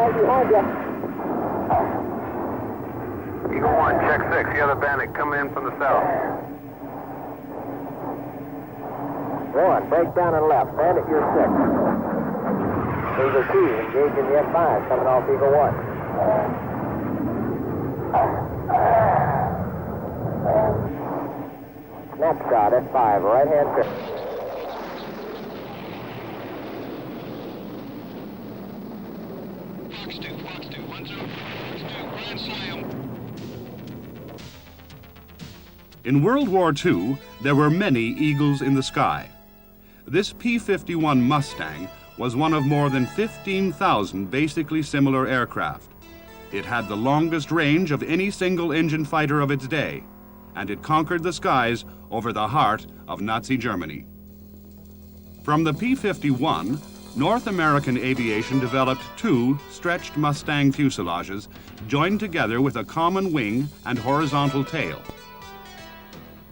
Behind you. Eagle 1, check 6. The other bandit coming in from the south. 1, break down and left. Bandit, you're 6. Eagle 2, engaging the F5, coming off Eagle 1. Snapshot, F5, right-hand trip. Fox 2, 1-0, Fox 2, Grand Slam. In World War II, there were many eagles in the sky. This P-51 Mustang was one of more than 15,000 basically similar aircraft. It had the longest range of any single-engine fighter of its day, and it conquered the skies over the heart of Nazi Germany. From the P-51, North American aviation developed 2 stretched Mustang fuselages joined together with a common wing and horizontal tail.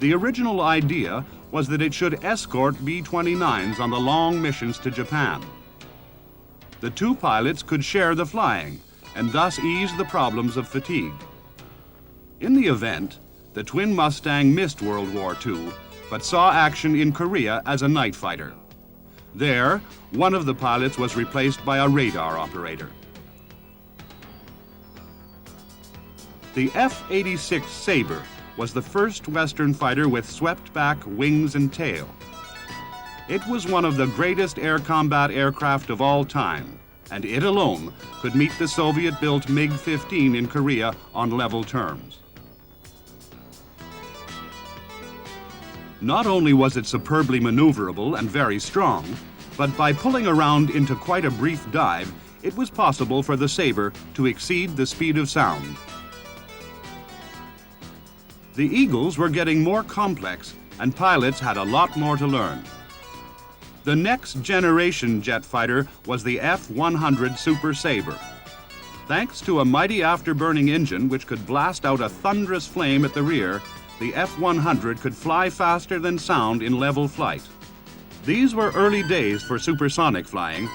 The original idea was that it should escort B-29s on the long missions to Japan. The 2 pilots could share the flying and thus ease the problems of fatigue. In the event, the twin Mustang missed World War II, but saw action in Korea as a night fighter. There, one of the pilots was replaced by a radar operator. The F-86 Sabre was the first Western fighter with swept-back wings and tail. It was one of the greatest air combat aircraft of all time, and it alone could meet the Soviet-built MiG-15 in Korea on level terms. Not only was it superbly maneuverable and very strong, but by pulling around into quite a brief dive, it was possible for the Sabre to exceed the speed of sound. The Eagles were getting more complex, and pilots had a lot more to learn. The next generation jet fighter was the F-100 Super Sabre. Thanks to a mighty afterburning engine which could blast out a thunderous flame at the rear, the F-100 could fly faster than sound in level flight. These were early days for supersonic flying,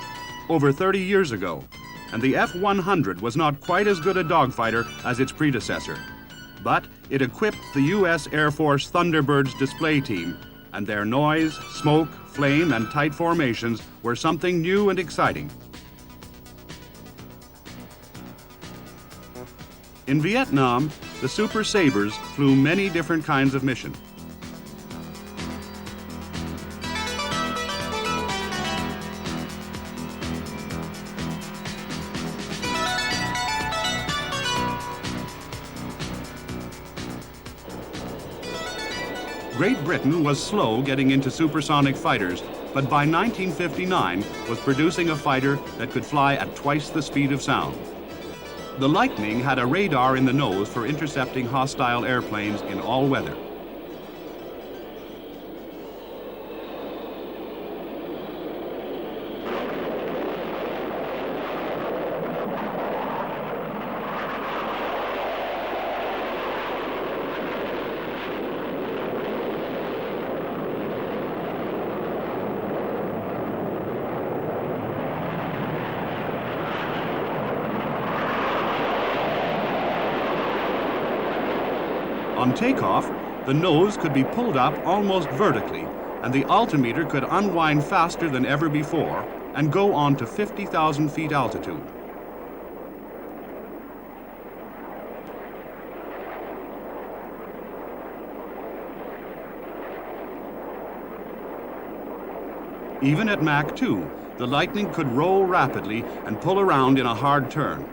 over 30 years ago, and the F-100 was not quite as good a dogfighter as its predecessor. But it equipped the U.S. Air Force Thunderbirds display team, and their noise, smoke, flame, and tight formations were something new and exciting. In Vietnam, the Super Sabres flew many different kinds of missions. Great Britain was slow getting into supersonic fighters, but by 1959 was producing a fighter that could fly at twice the speed of sound. The Lightning had a radar in the nose for intercepting hostile airplanes in all weather. On takeoff, the nose could be pulled up almost vertically, and the altimeter could unwind faster than ever before and go on to 50,000 feet altitude. Even at Mach 2, the Lightning could roll rapidly and pull around in a hard turn.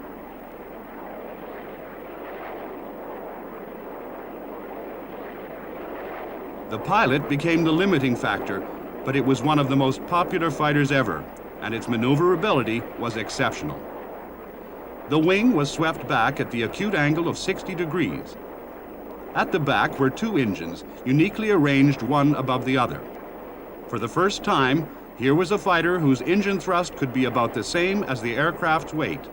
The pilot became the limiting factor, but it was one of the most popular fighters ever, and its maneuverability was exceptional. The wing was swept back at the acute angle of 60 degrees. At the back were 2 engines, uniquely arranged one above the other. For the first time, here was a fighter whose engine thrust could be about the same as the aircraft's weight.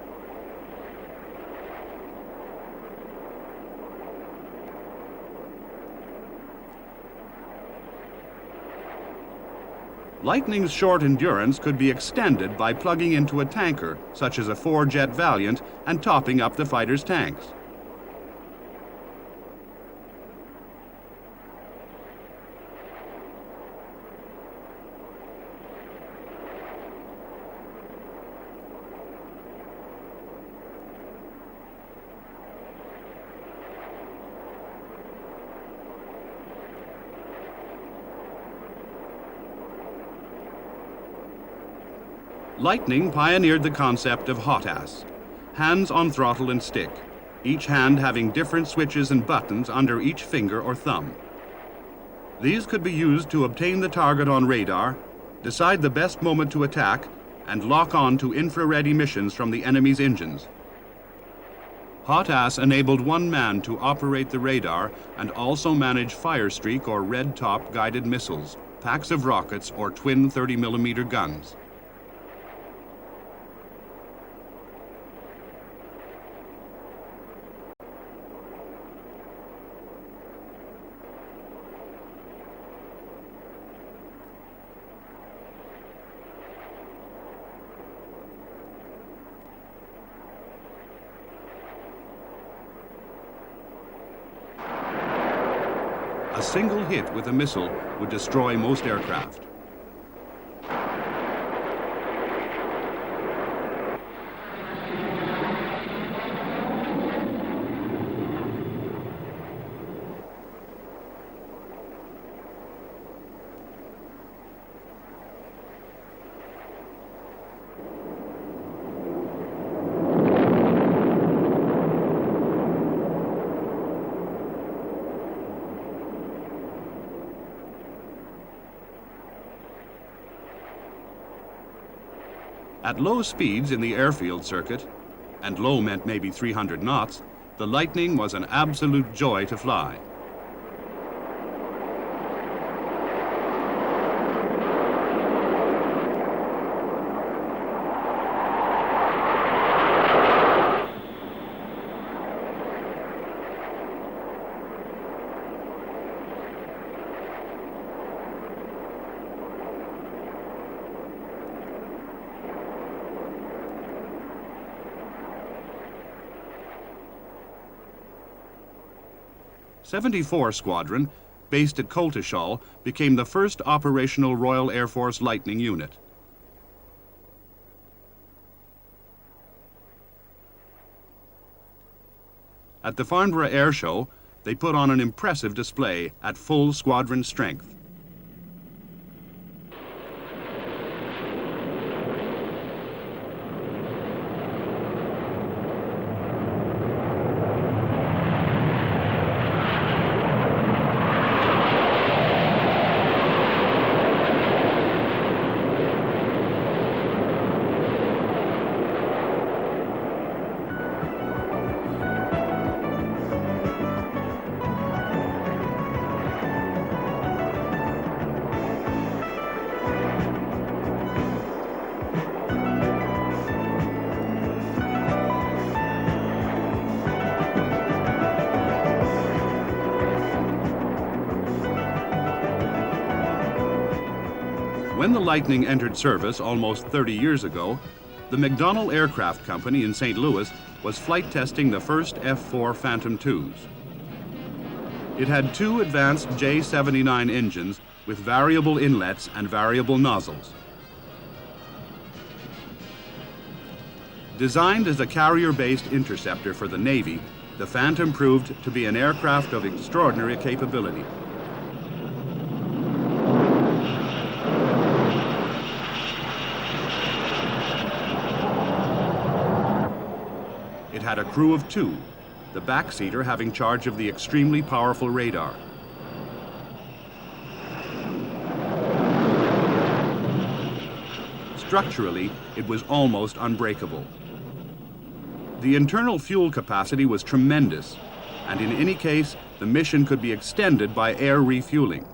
Lightning's short endurance could be extended by plugging into a tanker, such as a 4-jet Valiant, and topping up the fighter's tanks. Lightning pioneered the concept of hot ass, hands on throttle and stick, each hand having different switches and buttons under each finger or thumb. These could be used to obtain the target on radar, decide the best moment to attack, and lock on to infrared emissions from the enemy's engines. Hot ass enabled one man to operate the radar and also manage Firestreak or red top guided missiles, packs of rockets, or twin 30mm guns. A single hit with a missile would destroy most aircraft. At low speeds in the airfield circuit, and low meant maybe 300 knots, the Lightning was an absolute joy to fly. '74 Squadron, based at Coltishall, became the first operational Royal Air Force Lightning unit. At the Farnborough Air Show, they put on an impressive display at full squadron strength. When the Lightning entered service almost 30 years ago, the McDonnell Aircraft Company in St. Louis was flight testing the first F-4 Phantom IIs. It had two advanced J-79 engines with variable inlets and variable nozzles. Designed as a carrier-based interceptor for the Navy, the Phantom proved to be an aircraft of extraordinary capability. It had a crew of two, the backseater having charge of the extremely powerful radar. Structurally, it was almost unbreakable. The internal fuel capacity was tremendous, and in any case, the mission could be extended by air refueling.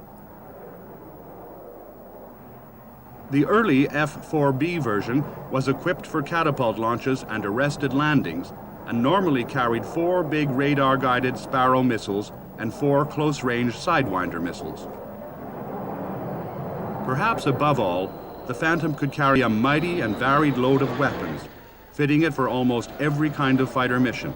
The early F-4B version was equipped for catapult launches and arrested landings, and normally carried 4 big radar-guided Sparrow missiles and 4 close-range Sidewinder missiles. Perhaps above all, the Phantom could carry a mighty and varied load of weapons, fitting it for almost every kind of fighter mission.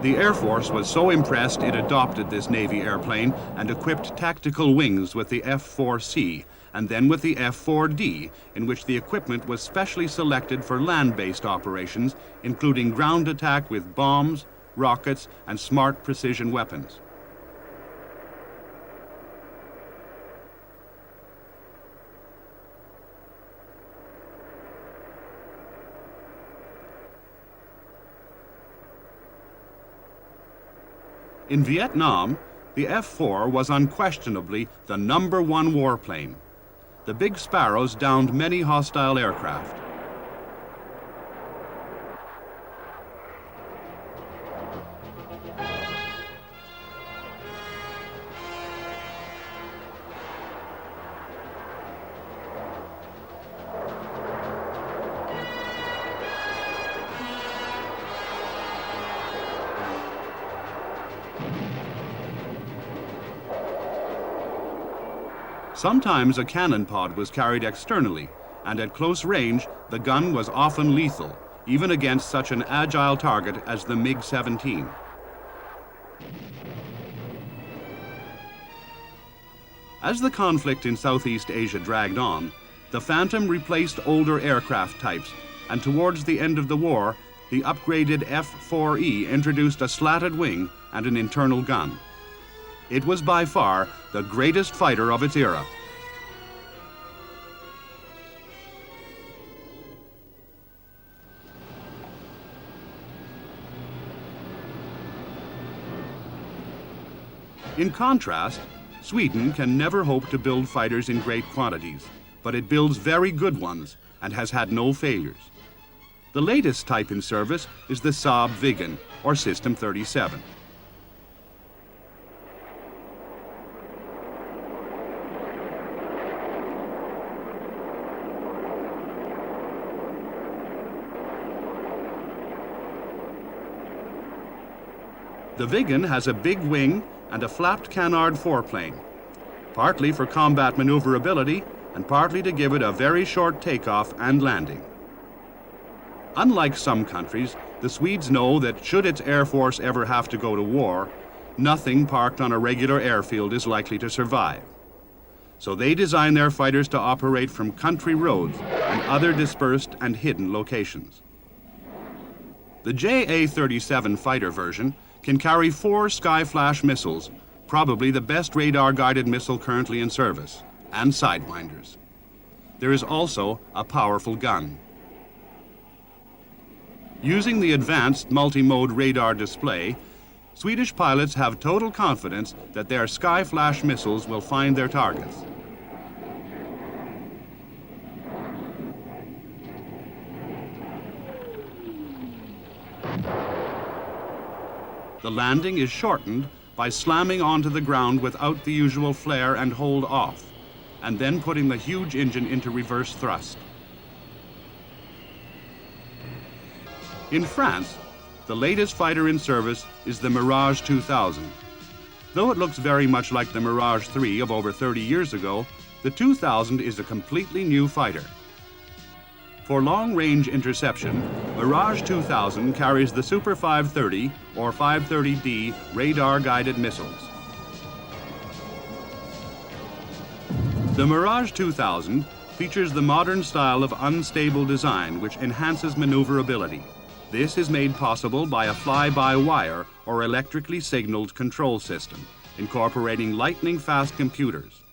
The Air Force was so impressed it adopted this Navy airplane and equipped tactical wings with the F-4C and then with the F-4D, in which the equipment was specially selected for land-based operations, including ground attack with bombs, rockets, and smart precision weapons. In Vietnam, the F-4 was unquestionably the #1 warplane. The Big Sparrows downed many hostile aircraft. Sometimes a cannon pod was carried externally, and at close range, the gun was often lethal, even against such an agile target as the MiG-17. As the conflict in Southeast Asia dragged on, the Phantom replaced older aircraft types, and towards the end of the war, the upgraded F-4E introduced a slatted wing and an internal gun. It was by far the greatest fighter of its era. In contrast, Sweden can never hope to build fighters in great quantities, but it builds very good ones and has had no failures. The latest type in service is the Saab Viggen, or System 37. The Viggen has a big wing and a flapped canard foreplane, partly for combat maneuverability and partly to give it a very short takeoff and landing. Unlike some countries, the Swedes know that should its air force ever have to go to war, nothing parked on a regular airfield is likely to survive. So they design their fighters to operate from country roads and other dispersed and hidden locations. The JA-37 fighter version can carry 4 Skyflash missiles, probably the best radar-guided missile currently in service, and sidewinders. There is also a powerful gun. Using the advanced multi-mode radar display, Swedish pilots have total confidence that their Skyflash missiles will find their targets. The landing is shortened by slamming onto the ground without the usual flare and hold off, and then putting the huge engine into reverse thrust. In France, the latest fighter in service is the Mirage 2000. Though it looks very much like the Mirage 3 of over 30 years ago, the 2000 is a completely new fighter. For long-range interception, Mirage 2000 carries the Super 530 or 530D radar-guided missiles. The Mirage 2000 features the modern style of unstable design which enhances maneuverability. This is made possible by a fly-by-wire or electrically signaled control system, incorporating lightning-fast computers.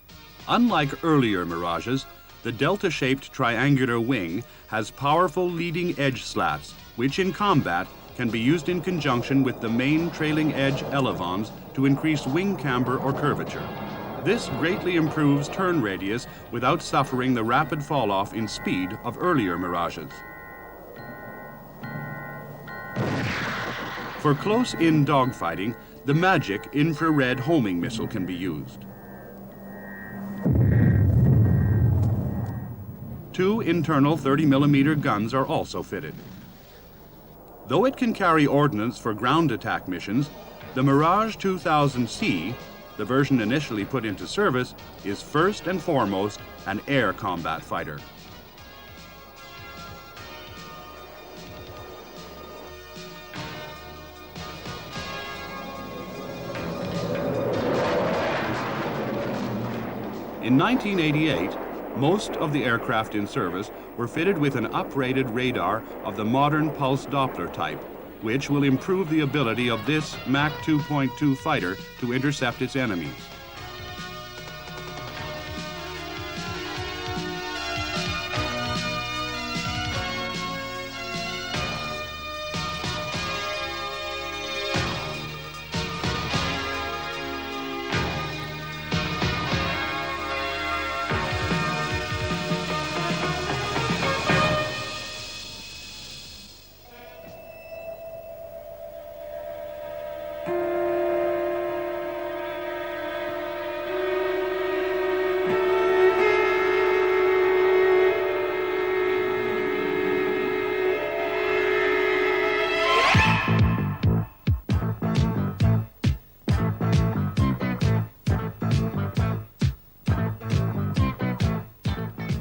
Unlike earlier Mirages, the delta-shaped triangular wing has powerful leading edge slats, which in combat can be used in conjunction with the main trailing edge elevons to increase wing camber or curvature. This greatly improves turn radius without suffering the rapid fall-off in speed of earlier Mirages. For close-in dogfighting, the Magic infrared homing missile can be used. 2 internal 30mm guns are also fitted. Though it can carry ordnance for ground attack missions, the Mirage 2000C the version initially put into service, is first and foremost an air combat fighter. In 1988, most of the aircraft in service were fitted with an uprated radar of the modern pulse Doppler type, which will improve the ability of this Mach 2.2 fighter to intercept its enemies.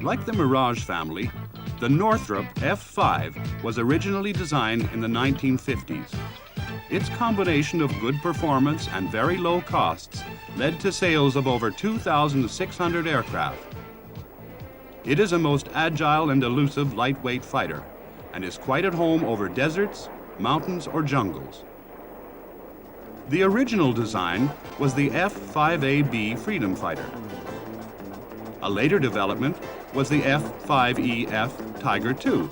Like the Mirage family, the Northrop F-5 was originally designed in the 1950s. Its combination of good performance and very low costs led to sales of over 2,600 aircraft. It is a most agile and elusive lightweight fighter and is quite at home over deserts, mountains, or jungles. The original design was the F-5AB Freedom Fighter. A later development was the F-5EF Tiger II.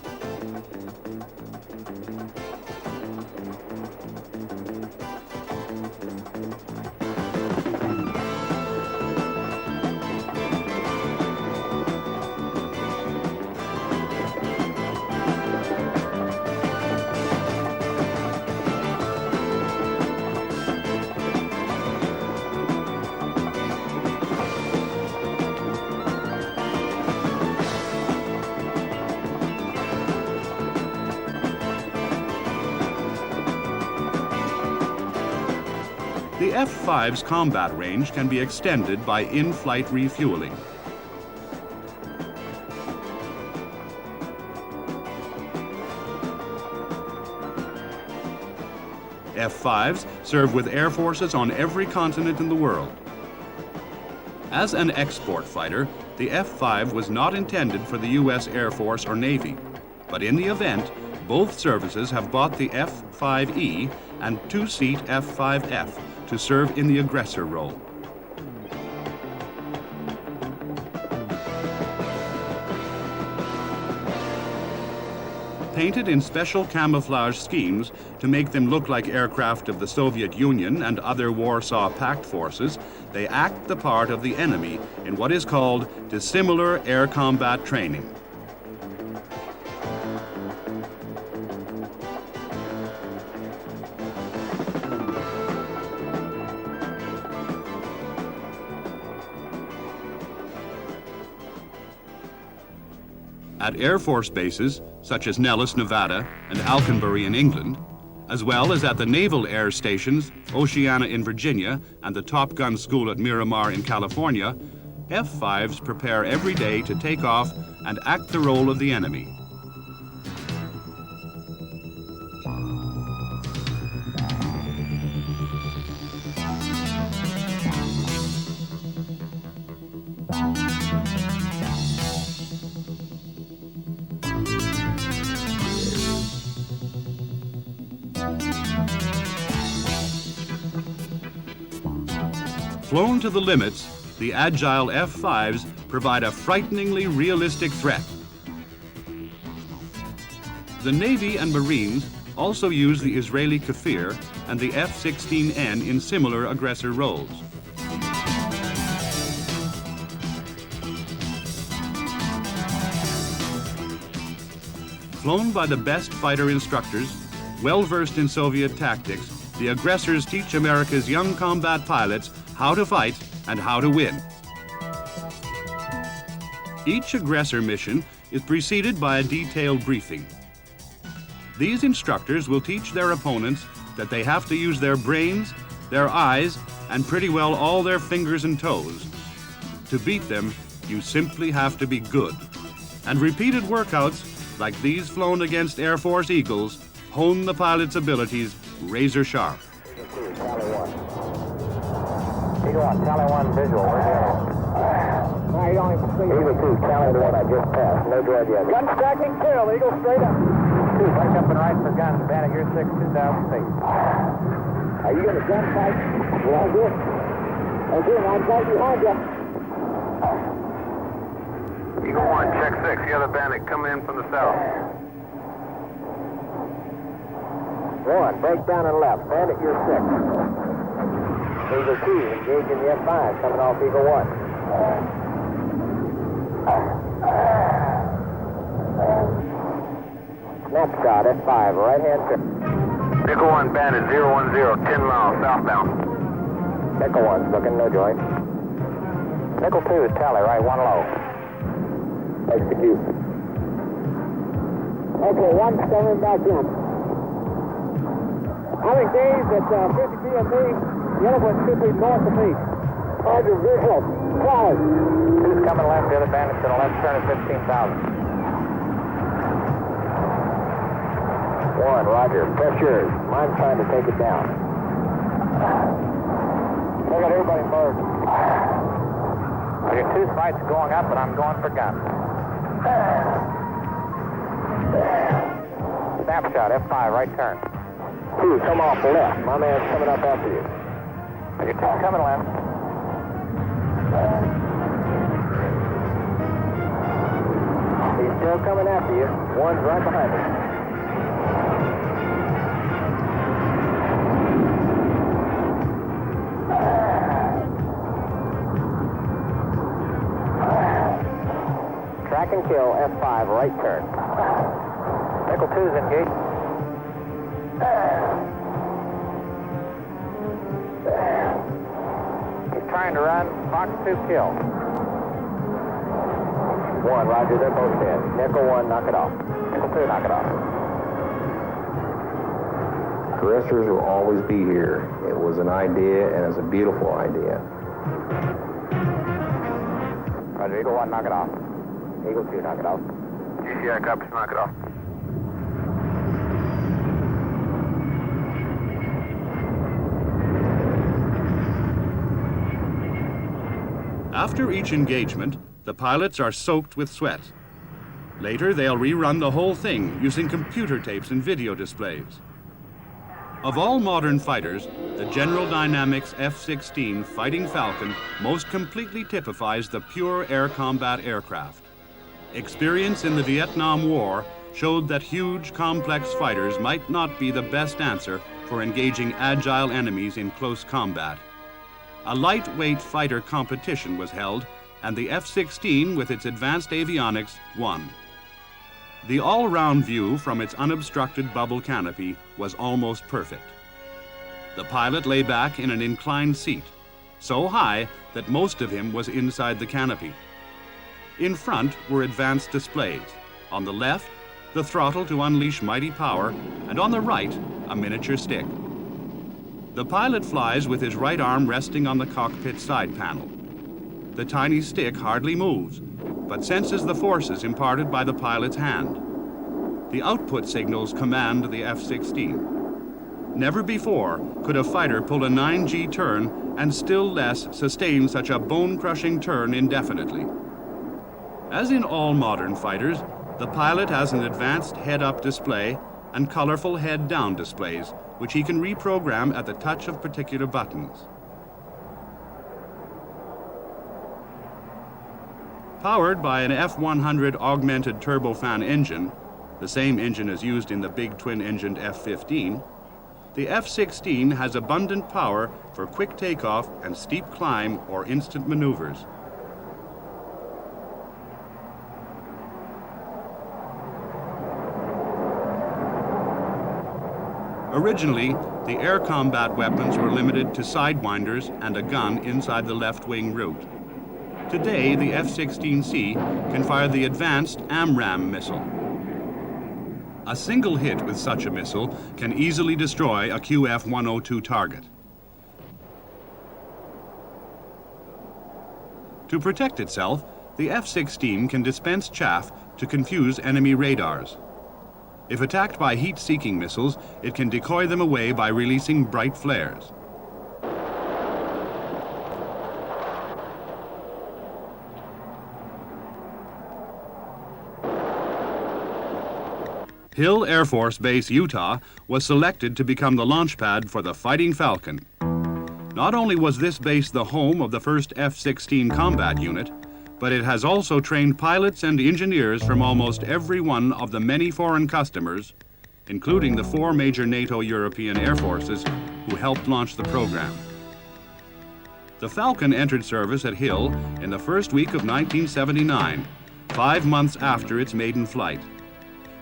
The F-5's combat range can be extended by in-flight refueling. F-5s serve with air forces on every continent in the world. As an export fighter, the F-5 was not intended for the U.S. Air Force or Navy, but in the event, both services have bought the F-5E and two-seat F-5F to serve in the aggressor role. Painted in special camouflage schemes to make them look like aircraft of the Soviet Union and other Warsaw Pact forces, they act the part of the enemy in what is called dissimilar air combat training. At Air Force bases, such as Nellis, Nevada, and Alconbury in England, as well as at the naval air stations, Oceana in Virginia, and the Top Gun School at Miramar in California, F-5s prepare every day to take off and act the role of the enemy. Flown to the limits, the agile F-5s provide a frighteningly realistic threat. The Navy and Marines also use the Israeli Kafir and the F-16N in similar aggressor roles. Flown by the best fighter instructors, well-versed in Soviet tactics, the aggressors teach America's young combat pilots how to fight and how to win. Each aggressor mission is preceded by a detailed briefing. These instructors will teach their opponents that they have to use their brains, their eyes, and pretty well all their fingers and toes. To beat them, you simply have to be good. And repeated workouts, like these flown against Air Force Eagles, hone the pilot's abilities razor sharp. Eagle 1, Tally 1, visual. Where's the other one? No, you don't even see. Eagle 2, Tally 1, I just passed. No drag yet. Gun stacking, kill. Eagle straight up. 2, break up and right for guns. Bandit, you're 6, 2,000 feet. Are you going to gun fight? Yeah, I do. Okay, I'm right behind you. Eagle 1, check 6. The other bandit coming in from the south. 1, break down and left. Bandit, you're 6. Eagle 2, engaging the F5, coming off Eagle 1. Snapshot, F5, right-hand turn. Nickel 1, bandit, 010, 10 miles, southbound. Nickel 1's looking, no joint. Nickel 2 is Tally, right, 1 low. Execute. Okay, 1 coming back in. I'm engaged at 50 PMB. The other one should be north of me. Roger, visual. Cloud. 2's coming left, the other bandit's to the left turn at 15,000. 1, roger. Pressure. Mine's trying to take it down. I got everybody merged. I got 2 fights going up, and I'm going for guns. Snapshot, F5, right turn. 2, come off left. My man's coming up after you. I got 2 coming left. He's still coming after you. 1's right behind him. Track and kill, F5, right turn. Nickel 2's engaged. He's trying to run. Fox 2 kill. 1, roger, they're both dead. Nickel 1, knock it off. Nickel 2, knock it off. Terrestrials will always be here. It was an idea, and it's a beautiful idea. Roger, Eagle 1, knock it off. Eagle 2, knock it off. GCI copies, knock it off. After each engagement, the pilots are soaked with sweat. Later, they'll rerun the whole thing using computer tapes and video displays. Of all modern fighters, the General Dynamics F-16 Fighting Falcon most completely typifies the pure air combat aircraft. Experience in the Vietnam War showed that huge, complex fighters might not be the best answer for engaging agile enemies in close combat. A lightweight fighter competition was held, and the F-16, with its advanced avionics, won. The all-round view from its unobstructed bubble canopy was almost perfect. The pilot lay back in an inclined seat, so high that most of him was inside the canopy. In front were advanced displays. On the left, the throttle to unleash mighty power, and on the right, a miniature stick. The pilot flies with his right arm resting on the cockpit side panel. The tiny stick hardly moves, but senses the forces imparted by the pilot's hand. The output signals command the F-16. Never before could a fighter pull a 9G turn and still less sustain such a bone-crushing turn indefinitely. As in all modern fighters, the pilot has an advanced head-up display and colorful head-down displays, which he can reprogram at the touch of particular buttons. Powered by an F-100 augmented turbofan engine, the same engine as used in the big twin-engined F-15, the F-16 has abundant power for quick takeoff and steep climb or instant maneuvers. Originally, the air combat weapons were limited to sidewinders and a gun inside the left wing root. Today, the F-16C can fire the advanced AMRAAM missile. A single hit with such a missile can easily destroy a QF-102 target. To protect itself, the F-16 can dispense chaff to confuse enemy radars. If attacked by heat-seeking missiles, it can decoy them away by releasing bright flares. Hill Air Force Base, Utah, was selected to become the launch pad for the Fighting Falcon. Not only was this base the home of the first F-16 combat unit, but it has also trained pilots and engineers from almost every one of the many foreign customers, including the 4 major NATO European air forces who helped launch the program. The Falcon entered service at Hill in the first week of 1979, 5 months after its maiden flight.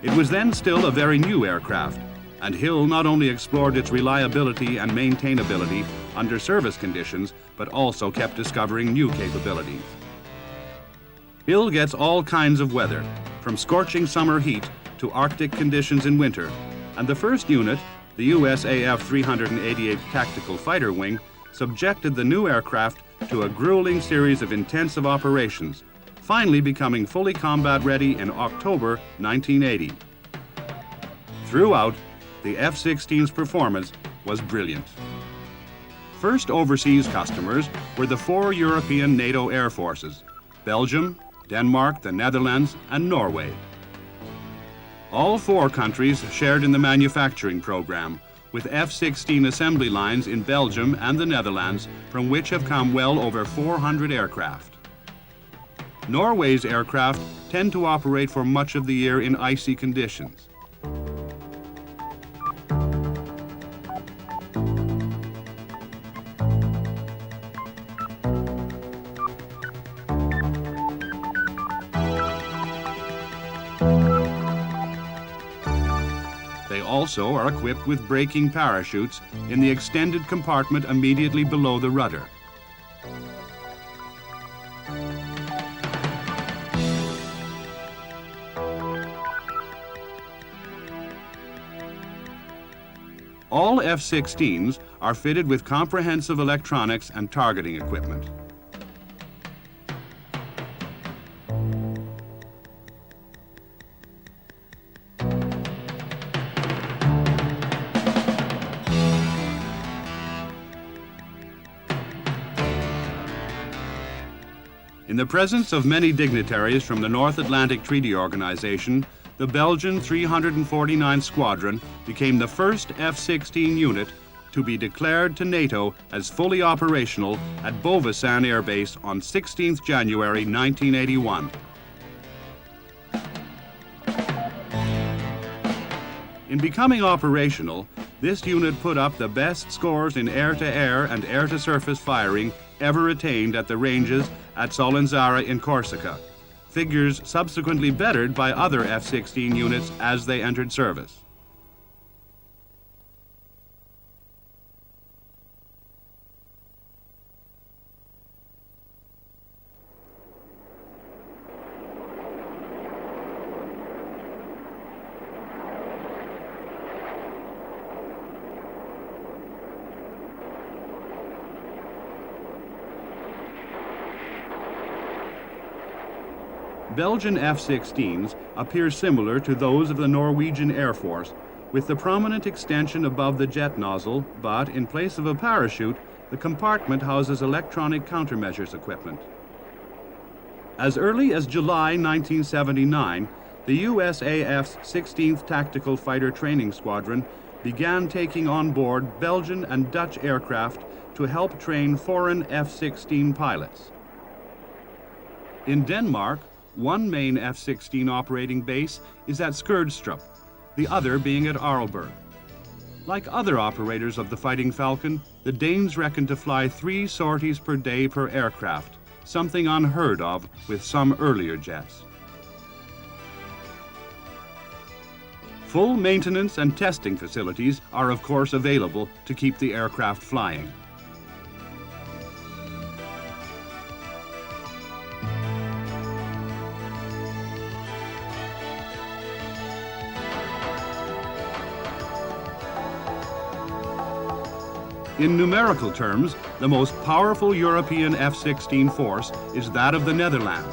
It was then still a very new aircraft, and Hill not only explored its reliability and maintainability under service conditions, but also kept discovering new capabilities. Hill gets all kinds of weather, from scorching summer heat to Arctic conditions in winter, and the first unit, the USAF 388th Tactical Fighter Wing, subjected the new aircraft to a grueling series of intensive operations, finally becoming fully combat ready in October 1980. Throughout, the F-16's performance was brilliant. First overseas customers were the 4 European NATO air forces, Belgium, Denmark, the Netherlands, and Norway. All 4 countries shared in the manufacturing program, with F-16 assembly lines in Belgium and the Netherlands, from which have come well over 400 aircraft. Norway's aircraft tend to operate for much of the year in icy conditions. They also are equipped with braking parachutes in the extended compartment immediately below the rudder. All F-16s are fitted with comprehensive electronics and targeting equipment. In the presence of many dignitaries from the North Atlantic Treaty Organization, the Belgian 349 Squadron became the first F-16 unit to be declared to NATO as fully operational at Beauvaisin Air Base on 16th January 1981. In becoming operational, this unit put up the best scores in air-to-air and air-to-surface firing ever attained at the ranges at Solenzara in Corsica, figures subsequently bettered by other F-16 units as they entered service. Belgian F-16s appear similar to those of the Norwegian Air Force, with the prominent extension above the jet nozzle, but in place of a parachute, the compartment houses electronic countermeasures equipment. As early as July 1979, the USAF's 16th Tactical Fighter Training Squadron began taking on board Belgian and Dutch aircraft to help train foreign F-16 pilots. In Denmark, one main F-16 operating base is at Skurdstrup, the other being at Arlberg. Like other operators of the Fighting Falcon, the Danes reckon to fly 3 sorties per day per aircraft, something unheard of with some earlier jets. Full maintenance and testing facilities are of course available to keep the aircraft flying. In numerical terms, the most powerful European F-16 force is that of the Netherlands.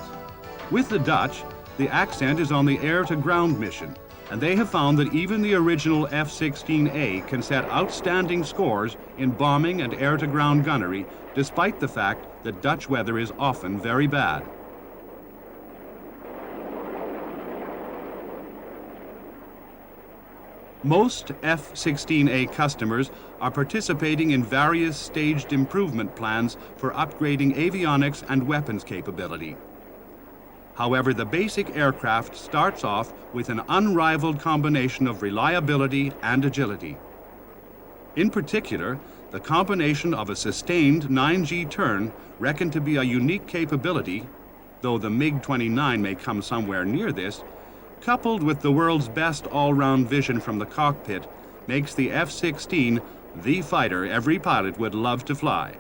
With the Dutch, the accent is on the air-to-ground mission, and they have found that even the original F-16A can set outstanding scores in bombing and air-to-ground gunnery, despite the fact that Dutch weather is often very bad. Most F-16A customers are participating in various staged improvement plans for upgrading avionics and weapons capability. However, the basic aircraft starts off with an unrivaled combination of reliability and agility. In particular, the combination of a sustained 9G turn, reckoned to be a unique capability, though the MiG-29 may come somewhere near this, coupled with the world's best all-round vision from the cockpit, makes the F-16 the fighter every pilot would love to fly.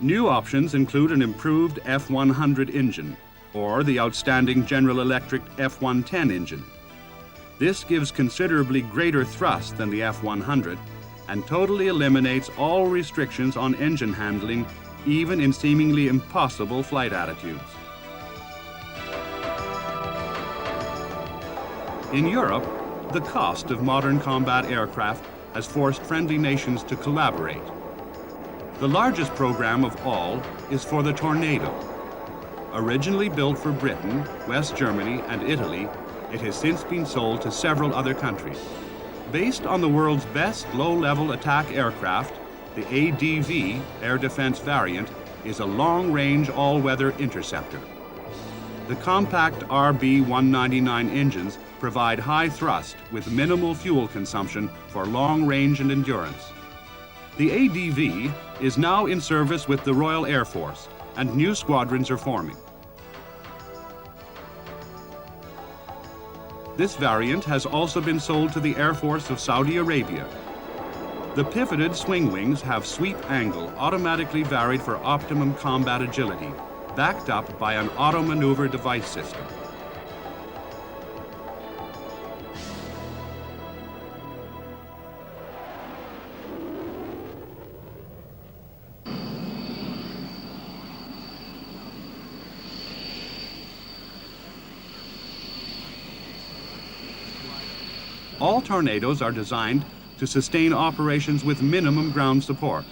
New options include an improved F-100 engine, or the outstanding General Electric F-110 engine. This gives considerably greater thrust than the F-100 and totally eliminates all restrictions on engine handling, even in seemingly impossible flight attitudes. In Europe, the cost of modern combat aircraft has forced friendly nations to collaborate. The largest program of all is for the Tornado. Originally built for Britain, West Germany, and Italy, it has since been sold to several other countries. Based on the world's best low-level attack aircraft, the ADV, Air Defense Variant, is a long-range all-weather interceptor. The compact RB-199 engines provide high thrust with minimal fuel consumption for long range and endurance. The ADV is now in service with the Royal Air Force, and new squadrons are forming. This variant has also been sold to the Air Force of Saudi Arabia. The pivoted swing wings have sweep angle automatically varied for optimum combat agility, backed up by an auto maneuver device system. All Tornadoes are designed to sustain operations with minimum ground support.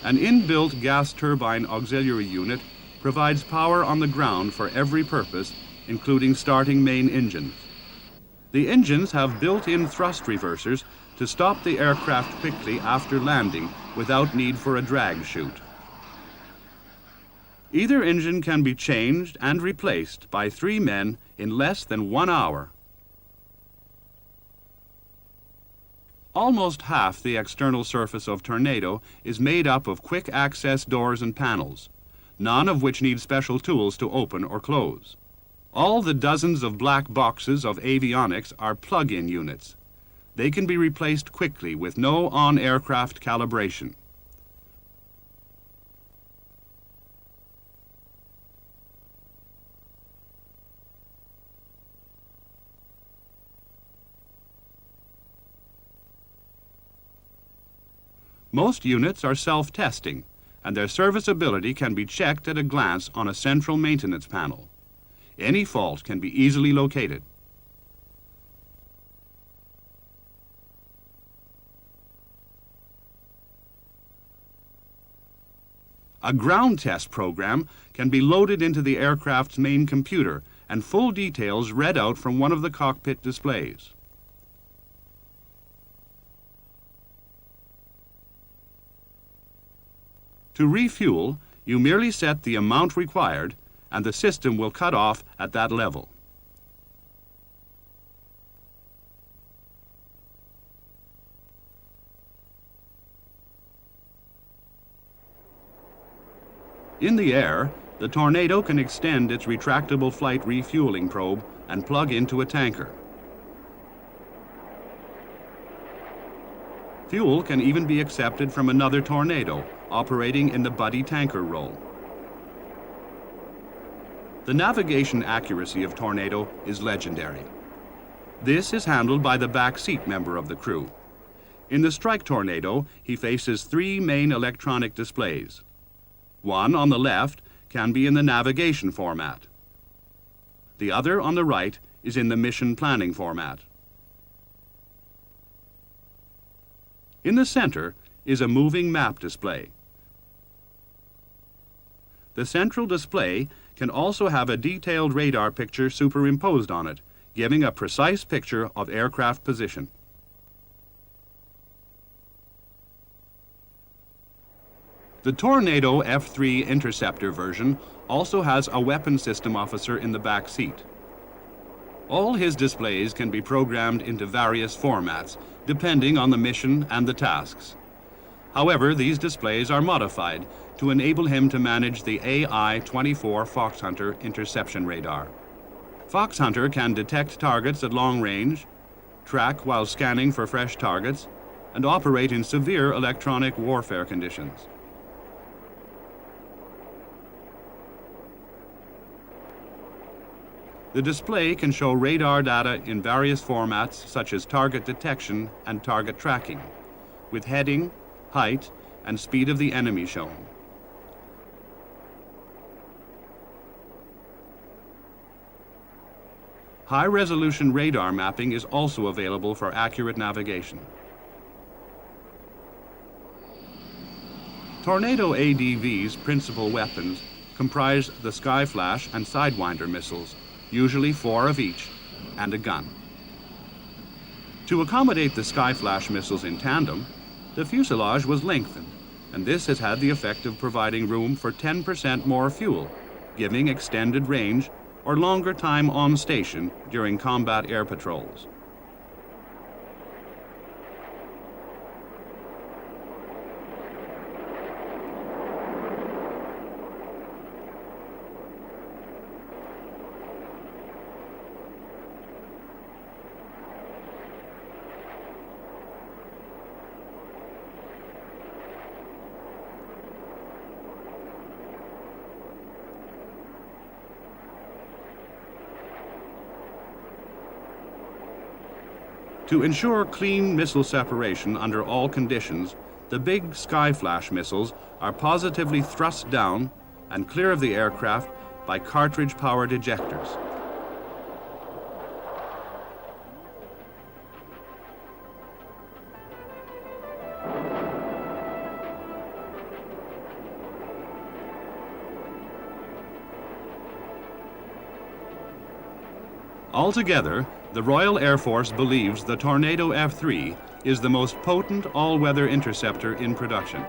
An inbuilt gas turbine auxiliary unit provides power on the ground for every purpose, including starting main engines. The engines have built-in thrust reversers to stop the aircraft quickly after landing without need for a drag chute. Either engine can be changed and replaced by 3 men in less than 1 hour. Almost half the external surface of Tornado is made up of quick access doors and panels, none of which need special tools to open or close. All the dozens of black boxes of avionics are plug-in units. They can be replaced quickly with no on-aircraft calibration. Most units are self-testing, and their serviceability can be checked at a glance on a central maintenance panel. Any fault can be easily located. A ground test program can be loaded into the aircraft's main computer and full details read out from one of the cockpit displays. To refuel, you merely set the amount required, and the system will cut off at that level. In the air, the Tornado can extend its retractable flight refueling probe and plug into a tanker. Fuel can even be accepted from another Tornado operating in the buddy tanker role. The navigation accuracy of Tornado is legendary. This is handled by the back seat member of the crew. In the Strike Tornado, he faces 3 main electronic displays. One on the left can be in the navigation format. The other on the right is in the mission planning format. In the center is a moving map display. The central display can also have a detailed radar picture superimposed on it, giving a precise picture of aircraft position. The Tornado F-3 Interceptor version also has a weapon system officer in the back seat. All his displays can be programmed into various formats, depending on the mission and the tasks. However, these displays are modified to enable him to manage the AI-24 Foxhunter interception radar. Foxhunter can detect targets at long range, track while scanning for fresh targets, and operate in severe electronic warfare conditions. The display can show radar data in various formats such as target detection and target tracking, with heading, height, and speed of the enemy shown. High-resolution radar mapping is also available for accurate navigation. Tornado ADV's principal weapons comprise the Skyflash and Sidewinder missiles, usually 4 of each, and a gun. To accommodate the Skyflash missiles in tandem, the fuselage was lengthened, and this has had the effect of providing room for 10% more fuel, giving extended range or longer time on station during combat air patrols. To ensure clean missile separation under all conditions, the big Skyflash missiles are positively thrust down and clear of the aircraft by cartridge-powered ejectors. Altogether, the Royal Air Force believes the Tornado F-3 is the most potent all-weather interceptor in production.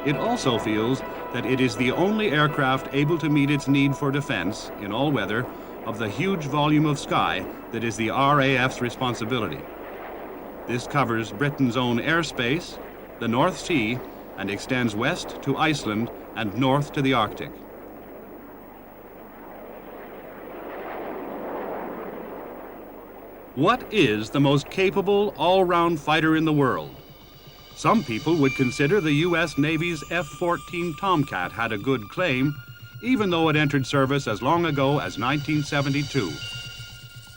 It also feels that it is the only aircraft able to meet its need for defense in all weather of the huge volume of sky that is the RAF's responsibility. This covers Britain's own airspace, the North Sea, and extends west to Iceland and north to the Arctic. What is the most capable all-round fighter in the world? Some people would consider the U.S. Navy's F-14 Tomcat had a good claim, even though it entered service as long ago as 1972.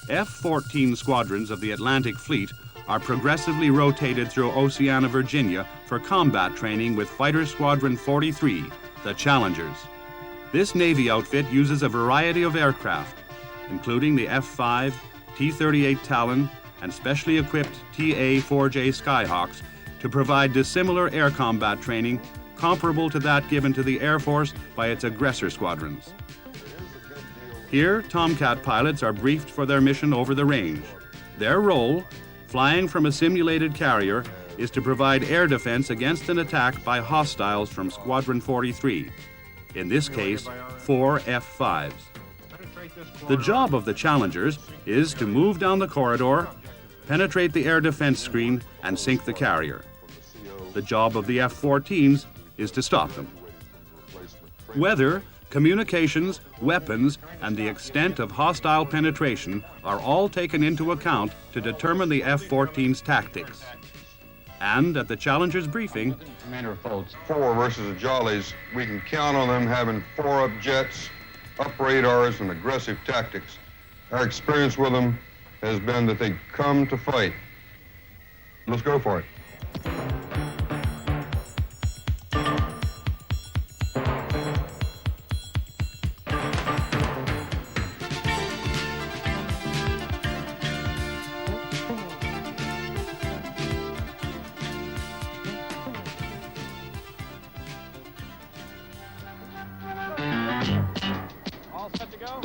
F-14 squadrons of the Atlantic Fleet are progressively rotated through Oceana, Virginia for combat training with Fighter Squadron 43, the Challengers. This Navy outfit uses a variety of aircraft, including the F-5, T-38 Talon, and specially equipped TA-4J Skyhawks to provide dissimilar air combat training comparable to that given to the Air Force by its aggressor squadrons. Here, Tomcat pilots are briefed for their mission over the range. Their role, flying from a simulated carrier, is to provide air defense against an attack by hostiles from Squadron 43, in this case, 4 F-5s. The job of the Challengers is to move down the corridor, penetrate the air defense screen, and sink the carrier. The job of the F-14s is to stop them. Weather, communications, weapons, and the extent of hostile penetration are all taken into account to determine the F-14's tactics. And at the Challenger's briefing, Commander Foltz, 4 versus the Jollies, we can count on them having 4 up jets, up radars, and aggressive tactics. Our experience with them has been that they come to fight. Let's go for it. All set to go?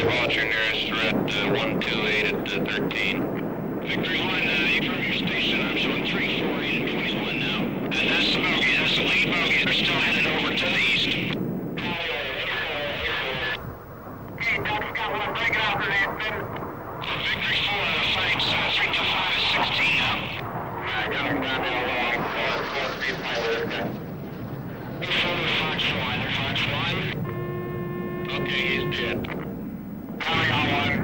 Launcher nearest threat 128 at 13. Victory 1, you from your station. I'm showing 348 and 21 now. And that's the bogey. That's the lead bogey. They're still headed over to the east. Hey, Doug's got one. Break it out for that, Victory 4 on the fights. 325 is 16 now. I got him down there along. 4 feet by the Fox 1. Fox 1. Okay, he's dead. Coming on one.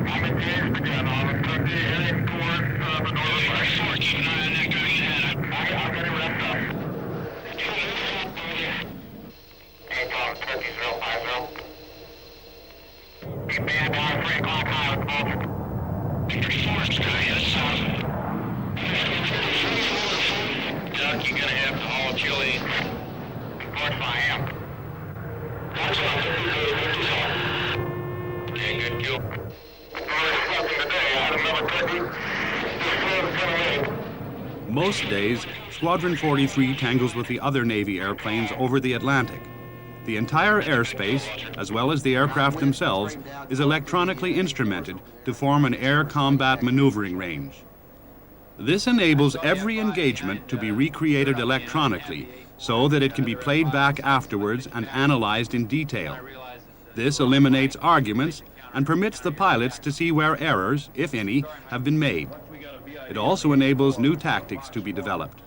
I'm engaged again on it. Could be heading toward the northwest. Keep an eye on that guy. I'll get him wrapped up. Hey, Tom, Turkey 050. Keep man down 3 o'clock high with both. Victory 4 is guy, yes, south. Doug, you're gonna have to haul Chili. Of course I am. Okay, good kill. most days, Squadron 43 tangles with the other Navy airplanes over the Atlantic. The entire airspace, as well as the aircraft themselves, is electronically instrumented to form an air combat maneuvering range. This enables every engagement to be recreated electronically so that it can be played back afterwards and analyzed in detail. This eliminates arguments and permits the pilots to see where errors, if any, have been made. It also enables new tactics to be developed.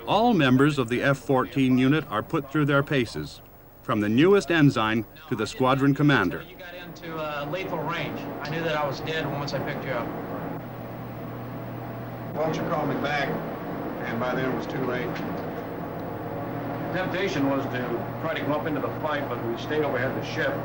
All members of the F-14 unit are put through their paces, from the newest ensign to the squadron commander. You got into lethal range. I knew that I was dead once I picked you up. Why don't you call me back? And by then it was too late. The temptation was to try to come up into the fight, but we stayed overhead the ship,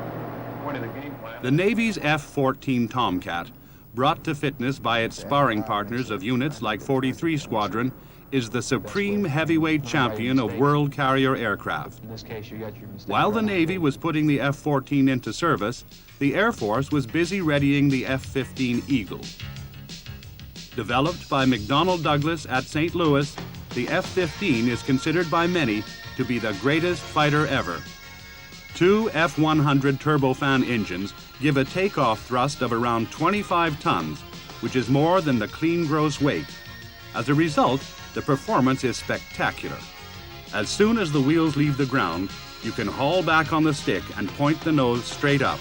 pointing the game plan. The Navy's F-14 Tomcat, brought to fitness by its sparring partners of units like 43 Squadron, is the supreme heavyweight champion of world carrier aircraft. While the Navy was putting the F-14 into service, the Air Force was busy readying the F-15 Eagle. Developed by McDonnell Douglas at St. Louis, the F-15 is considered by many to be the greatest fighter ever. 2 F-100 turbofan engines give a takeoff thrust of around 25 tons, which is more than the clean gross weight. As a result, the performance is spectacular. As soon as the wheels leave the ground, you can haul back on the stick and point the nose straight up.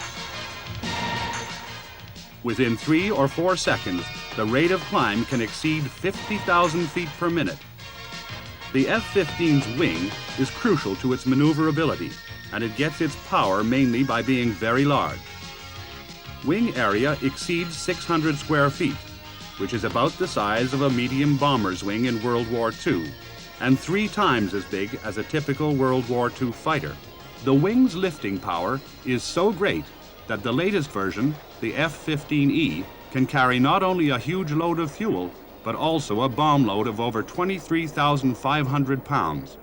Within 3 or 4 seconds, the rate of climb can exceed 50,000 feet per minute. The F-15's wing is crucial to its maneuverability, and it gets its power mainly by being very large. Wing area exceeds 600 square feet, which is about the size of a medium bomber's wing in World War II, and 3 times as big as a typical World War II fighter. The wing's lifting power is so great that the latest version, the F-15E, can carry not only a huge load of fuel, but also a bomb load of over 23,500 pounds.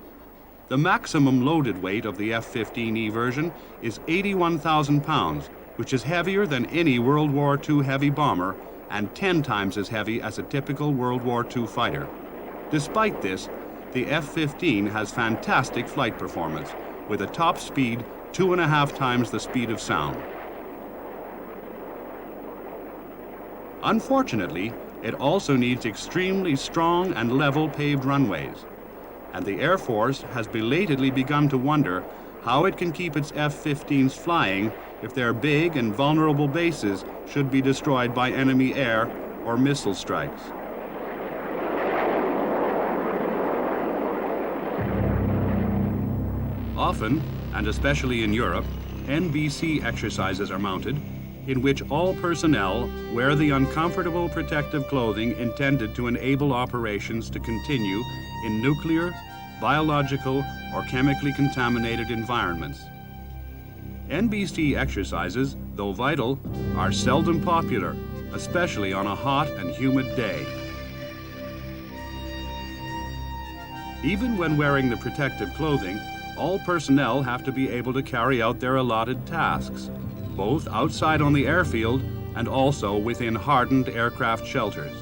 The maximum loaded weight of the F-15E version is 81,000 pounds, which is heavier than any World War II heavy bomber and 10 times as heavy as a typical World War II fighter. Despite this, the F-15 has fantastic flight performance, with a top speed 2.5 times the speed of sound. Unfortunately, it also needs extremely strong and level paved runways, and the Air Force has belatedly begun to wonder how it can keep its F-15s flying if their big and vulnerable bases should be destroyed by enemy air or missile strikes. Often, and especially in Europe, NBC exercises are mounted in which all personnel wear the uncomfortable protective clothing intended to enable operations to continue in nuclear, biological, or chemically contaminated environments. NBC exercises, though vital, are seldom popular, especially on a hot and humid day. Even when wearing the protective clothing, all personnel have to be able to carry out their allotted tasks, both outside on the airfield and also within hardened aircraft shelters.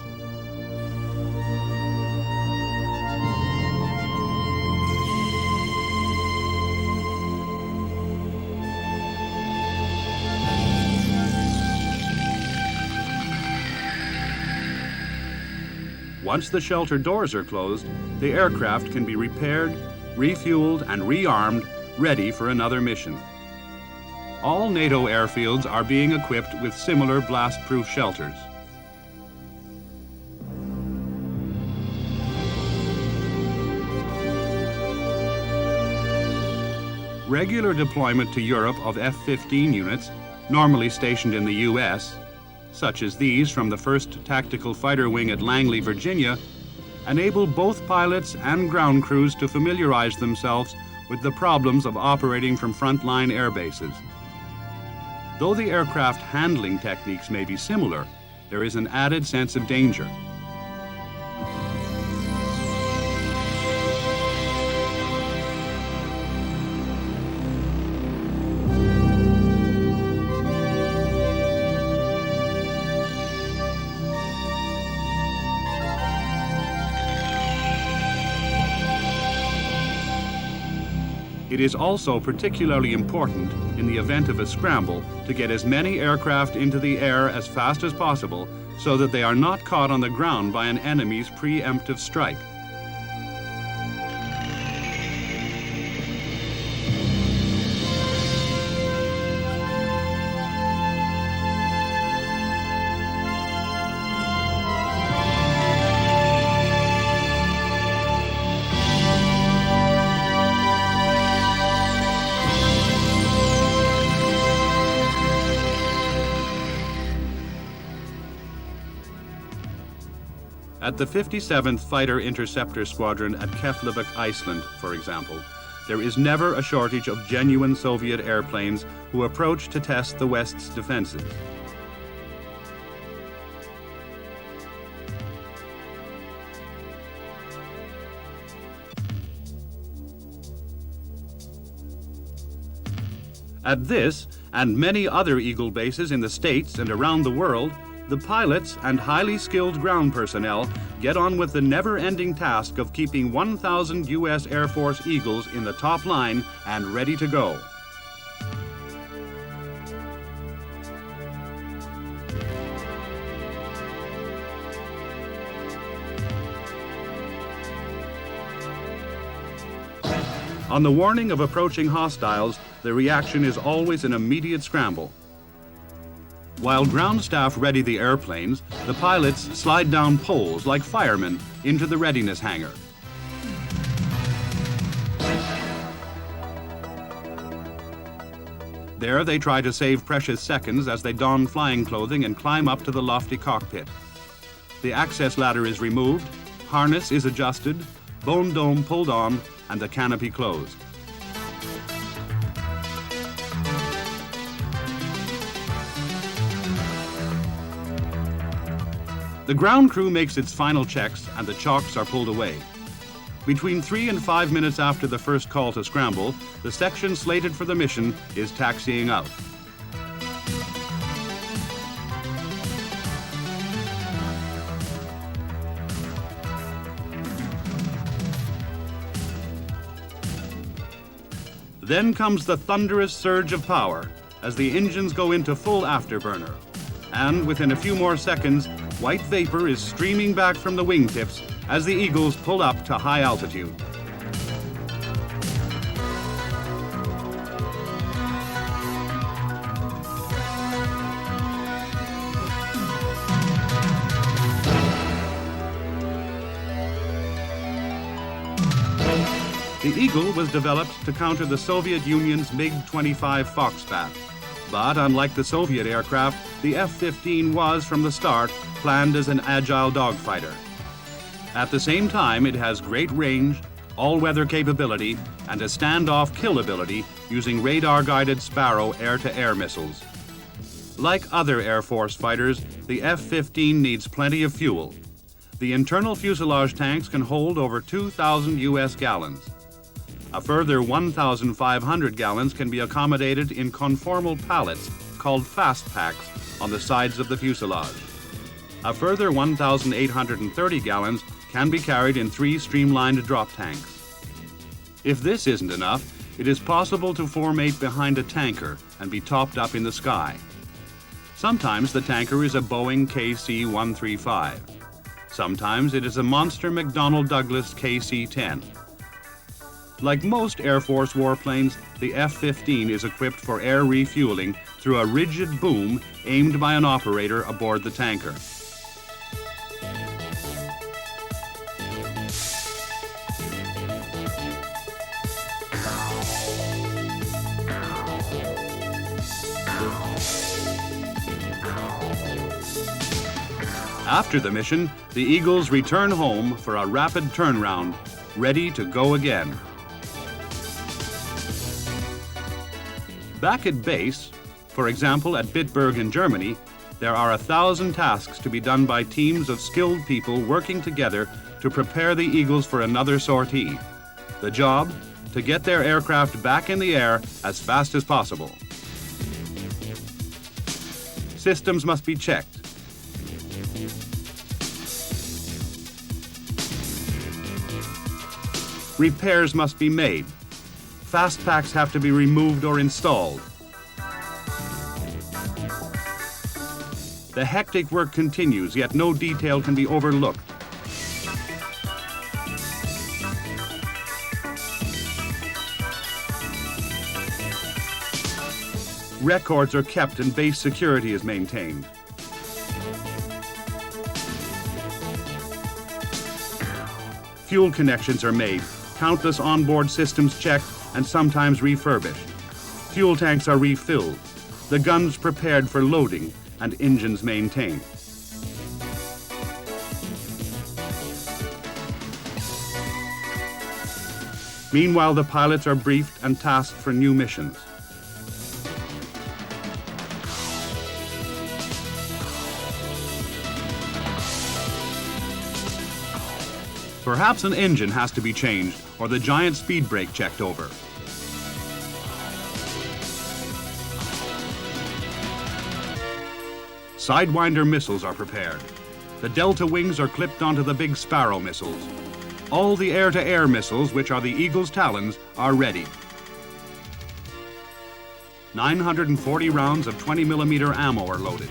Once the shelter doors are closed, the aircraft can be repaired, refueled, and rearmed, ready for another mission. All NATO airfields are being equipped with similar blast-proof shelters. Regular deployment to Europe of F-15 units, normally stationed in the U.S., such as these from the 1st Tactical Fighter Wing at Langley, Virginia, enable both pilots and ground crews to familiarize themselves with the problems of operating from frontline air bases. Though the aircraft handling techniques may be similar, there is an added sense of danger. It is also particularly important in the event of a scramble to get as many aircraft into the air as fast as possible so that they are not caught on the ground by an enemy's preemptive strike. At the 57th Fighter Interceptor Squadron at Keflavik, Iceland, for example, there is never a shortage of genuine Soviet airplanes who approach to test the West's defenses. At this and many other Eagle bases in the States and around the world, the pilots and highly skilled ground personnel get on with the never-ending task of keeping 1,000 U.S. Air Force Eagles in the top line and ready to go. On the warning of approaching hostiles, the reaction is always an immediate scramble. While ground staff ready the airplanes, the pilots slide down poles like firemen into the readiness hangar. There they try to save precious seconds as they don flying clothing and climb up to the lofty cockpit. The access ladder is removed, harness is adjusted, bone dome pulled on, and the canopy closed. The ground crew makes its final checks and the chocks are pulled away. Between 3 and 5 minutes after the first call to scramble, the section slated for the mission is taxiing out. Then comes the thunderous surge of power as the engines go into full afterburner. And within a few more seconds, white vapor is streaming back from the wingtips as the Eagles pull up to high altitude. The Eagle was developed to counter the Soviet Union's MiG-25 Foxbat. But unlike the Soviet aircraft, the F-15 was, from the start, planned as an agile dogfighter. At the same time, it has great range, all-weather capability, and a standoff kill ability using radar-guided Sparrow air-to-air missiles. Like other Air Force fighters, the F-15 needs plenty of fuel. The internal fuselage tanks can hold over 2,000 U.S. gallons. A further 1,500 gallons can be accommodated in conformal pallets called fast packs on the sides of the fuselage. A further 1,830 gallons can be carried in 3 streamlined drop tanks. If this isn't enough, it is possible to formate behind a tanker and be topped up in the sky. Sometimes the tanker is a Boeing KC-135. Sometimes it is a monster McDonnell Douglas KC-10. Like most Air Force warplanes, the F-15 is equipped for air refueling through a rigid boom aimed by an operator aboard the tanker. After the mission, the Eagles return home for a rapid turnaround, ready to go again. Back at base, for example at Bitburg in Germany, there are 1,000 tasks to be done by teams of skilled people working together to prepare the Eagles for another sortie. The job? To get their aircraft back in the air as fast as possible. Systems must be checked. Repairs must be made. Fast packs have to be removed or installed. The hectic work continues, yet no detail can be overlooked. Records are kept and base security is maintained. Fuel connections are made, countless onboard systems checked and sometimes refurbished. Fuel tanks are refilled, the guns prepared for loading, and engines maintained. Meanwhile, the pilots are briefed and tasked for new missions. Perhaps an engine has to be changed or the giant speed brake checked over. Sidewinder missiles are prepared. The Delta wings are clipped onto the big Sparrow missiles. All the air-to-air missiles, which are the Eagle's Talons, are ready. 940 rounds of 20mm ammo are loaded.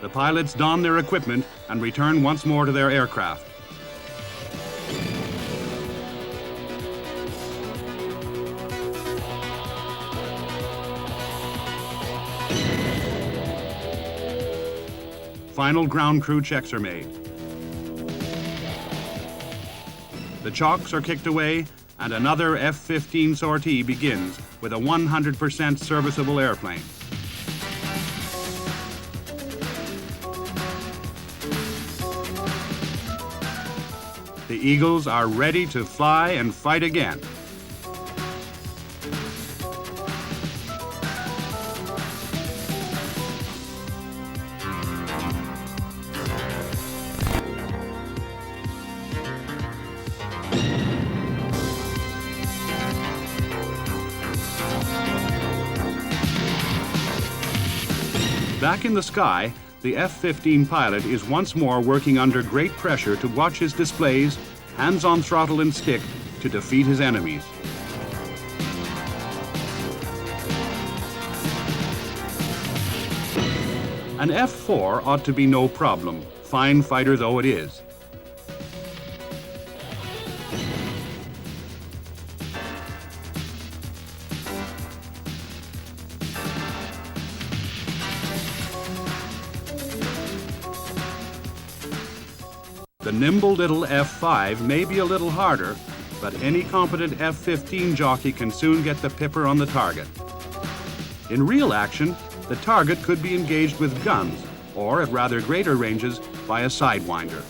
The pilots don their equipment and return once more to their aircraft. Final ground crew checks are made. The chocks are kicked away, and another F-15 sortie begins with a 100% serviceable airplane. The Eagles are ready to fly and fight again. Back in the sky, the F-15 pilot is once more working under great pressure to watch his displays, hands on throttle and stick, to defeat his enemies. An F-4 ought to be no problem, fine fighter though it is. The nimble little F-5 may be a little harder, but any competent F-15 jockey can soon get the pipper on the target. In real action, the target could be engaged with guns, or at rather greater ranges, by a sidewinder.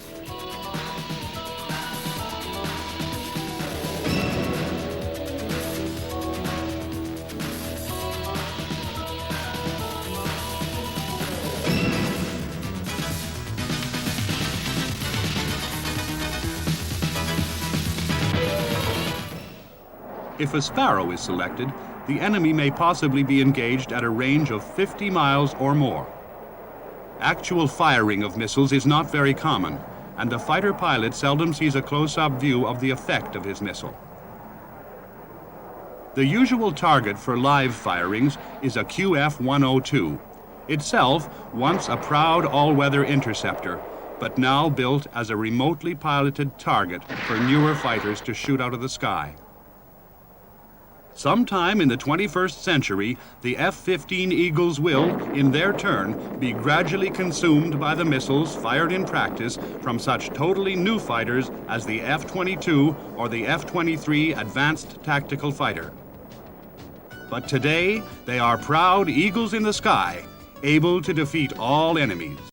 If a Sparrow is selected, the enemy may possibly be engaged at a range of 50 miles or more. Actual firing of missiles is not very common, and the fighter pilot seldom sees a close-up view of the effect of his missile. The usual target for live firings is a QF-102, itself once a proud all-weather interceptor, but now built as a remotely piloted target for newer fighters to shoot out of the sky. Sometime in the 21st century, the F-15 Eagles will, in their turn, be gradually consumed by the missiles fired in practice from such totally new fighters as the F-22 or the F-23 Advanced Tactical Fighter. But today, they are proud eagles in the sky, able to defeat all enemies.